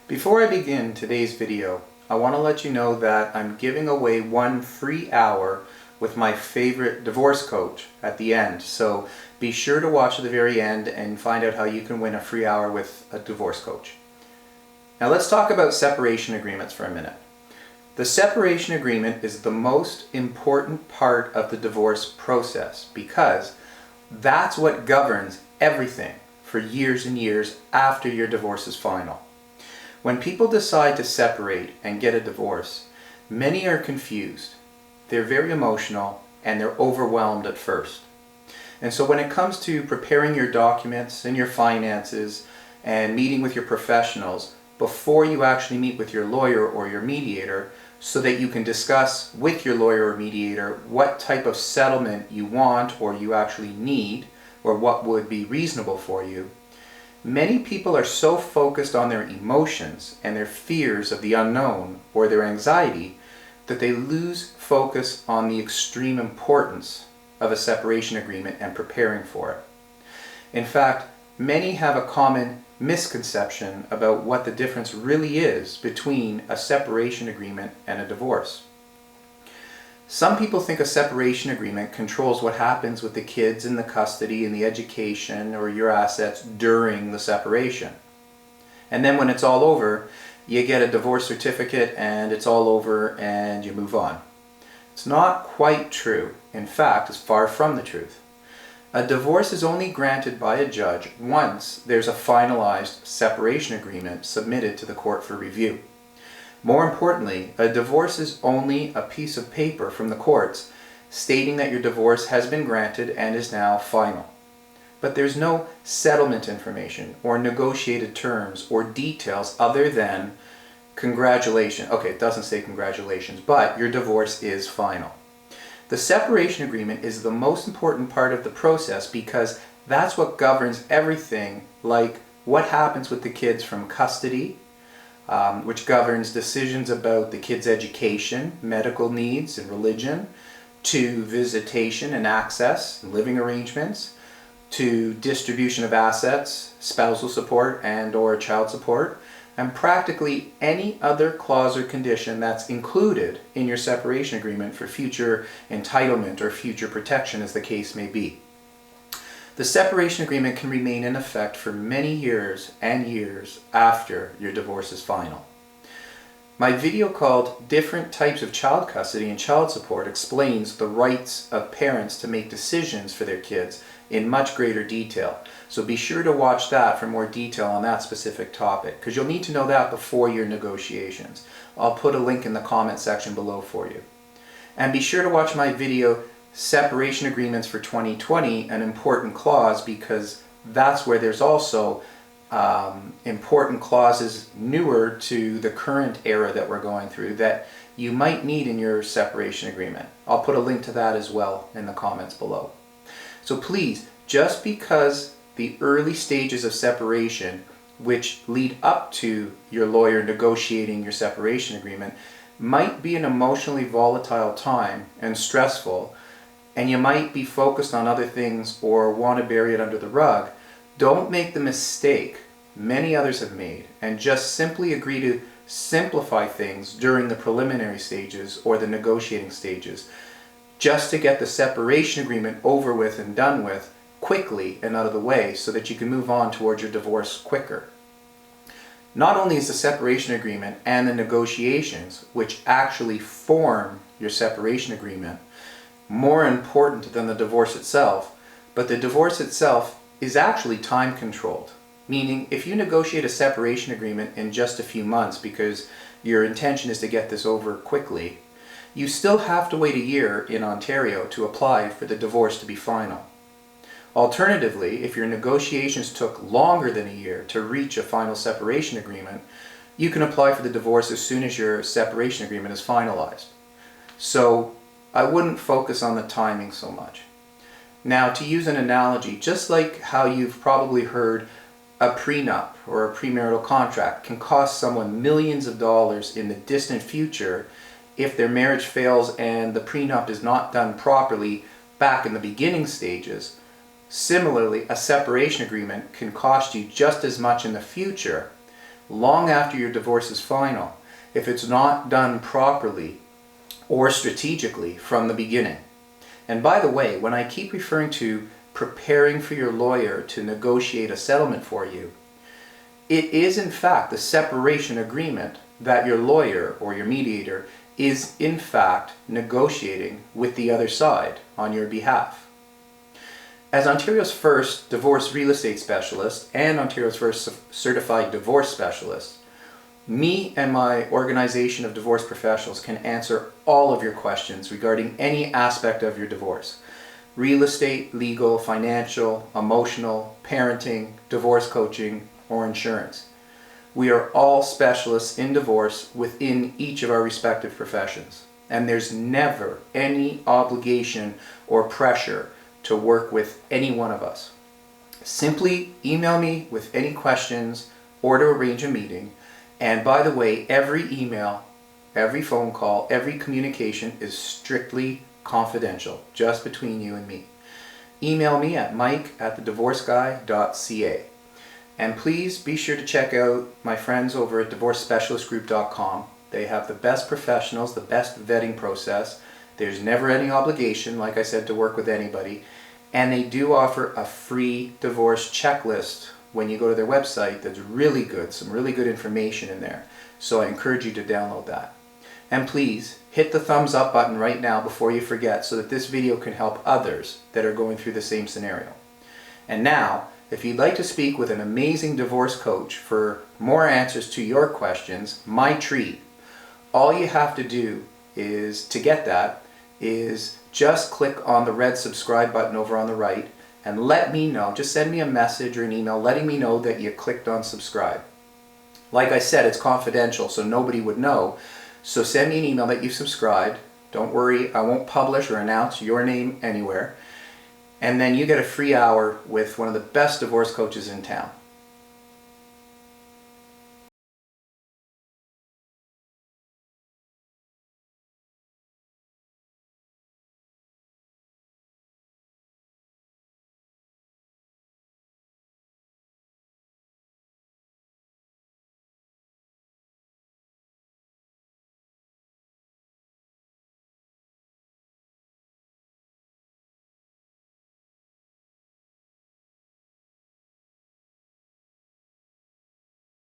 Before I begin today's video, I want to let you know that I'm giving away 1 free hour with my favorite divorce coach at the end. So be sure to watch to the very end and find out how you can win a free hour with a divorce coach. Now let's talk about separation agreements for a minute. The separation agreement is the most important part of the divorce process because that's what governs everything for years and years after your divorce is final. When people decide to separate and get a divorce, many are confused. They're very emotional and they're overwhelmed at first. And so when it comes to preparing your documents and your finances and meeting with your professionals before you actually meet with your lawyer or your mediator, so that you can discuss with your lawyer or mediator what type of settlement you want or you actually need, or what would be reasonable for you, many people are so focused on their emotions and their fears of the unknown or their anxiety that they lose focus on the extreme importance of a separation agreement and preparing for it. In fact, many have a common misconception about what the difference really is between a separation agreement and a divorce. Some people think a separation agreement controls what happens with the kids and the custody and the education or your assets during the separation. And then when it's all over, you get a divorce certificate and it's all over and you move on. It's not quite true. In fact, it's far from the truth. A divorce is only granted by a judge once there's a finalized separation agreement submitted to the court for review. More importantly, a divorce is only a piece of paper from the courts stating that your divorce has been granted and is now final. But there's no settlement information or negotiated terms or details other than congratulations. Okay, it doesn't say congratulations, but your divorce is final. The separation agreement is the most important part of the process because that's what governs everything, like what happens with the kids from custody, which governs decisions about the kids' education, medical needs, and religion, to visitation and access, and living arrangements, to distribution of assets, spousal support and/or child support, and practically any other clause or condition that's included in your separation agreement for future entitlement or future protection, as the case may be. The separation agreement can remain in effect for many years and years after your divorce is final. My video called Different Types of Child Custody and Child Support explains the rights of parents to make decisions for their kids in much greater detail. So be sure to watch that for more detail on that specific topic, because you'll need to know that before your negotiations. I'll put a link in the comment section below for you. And be sure to watch my video, Separation Agreements for 2020, an important clause, because that's where there's also important clauses newer to the current era that we're going through that you might need in your separation agreement. I'll put a link to that as well in the comments below. So please, just because the early stages of separation, which lead up to your lawyer negotiating your separation agreement, might be an emotionally volatile time and stressful, and you might be focused on other things or want to bury it under the rug, don't make the mistake many others have made and just simply agree to simplify things during the preliminary stages or the negotiating stages, just to get the separation agreement over with and done with quickly and out of the way so that you can move on towards your divorce quicker. Not only is the separation agreement and the negotiations, which actually form your separation agreement, more important than the divorce itself, but the divorce itself is actually time controlled. Meaning, if you negotiate a separation agreement in just a few months because your intention is to get this over quickly, you still have to wait a year in Ontario to apply for the divorce to be final. Alternatively, if your negotiations took longer than a year to reach a final separation agreement, you can apply for the divorce as soon as your separation agreement is finalized. So I wouldn't focus on the timing so much. Now, to use an analogy, just like how you've probably heard a prenup or a premarital contract can cost someone millions of dollars in the distant future if their marriage fails and the prenup is not done properly back in the beginning stages, Similarly, a separation agreement can cost you just as much in the future long after your divorce is final if it's not done properly or strategically from the beginning. And by the way, when I keep referring to preparing for your lawyer to negotiate a settlement for you, it is in fact the separation agreement that your lawyer or your mediator is in fact negotiating with the other side on your behalf. As Ontario's first divorce real estate specialist and Ontario's first certified divorce specialist, me and my organization of divorce professionals can answer all of your questions regarding any aspect of your divorce. Real estate, legal, financial, emotional, parenting, divorce coaching, or insurance. We are all specialists in divorce within each of our respective professions. And there's never any obligation or pressure to work with any one of us. Simply email me with any questions or to arrange a meeting. And by the way, every email, every phone call, every communication is strictly confidential, just between you and me. Email me at mike@thedivorceguy.ca. And please be sure to check out my friends over at divorcespecialistgroup.com. They have the best professionals, the best vetting process. There's never any obligation, like I said, to work with anybody. And they do offer a free divorce checklist when you go to their website that's really good, some really good information in there. So I encourage you to download that. And please hit the thumbs up button right now before you forget so that this video can help others that are going through the same scenario. And now, if you'd like to speak with an amazing divorce coach for more answers to your questions, my treat, all you have to do is, to get that, is just click on the red subscribe button over on the right and let me know, just send me a message or an email letting me know that you clicked on subscribe. Like I said, it's confidential, so nobody would know. So send me an email that you've subscribed. Don't worry, I won't publish or announce your name anywhere. And then you get a free hour with one of the best divorce coaches in town.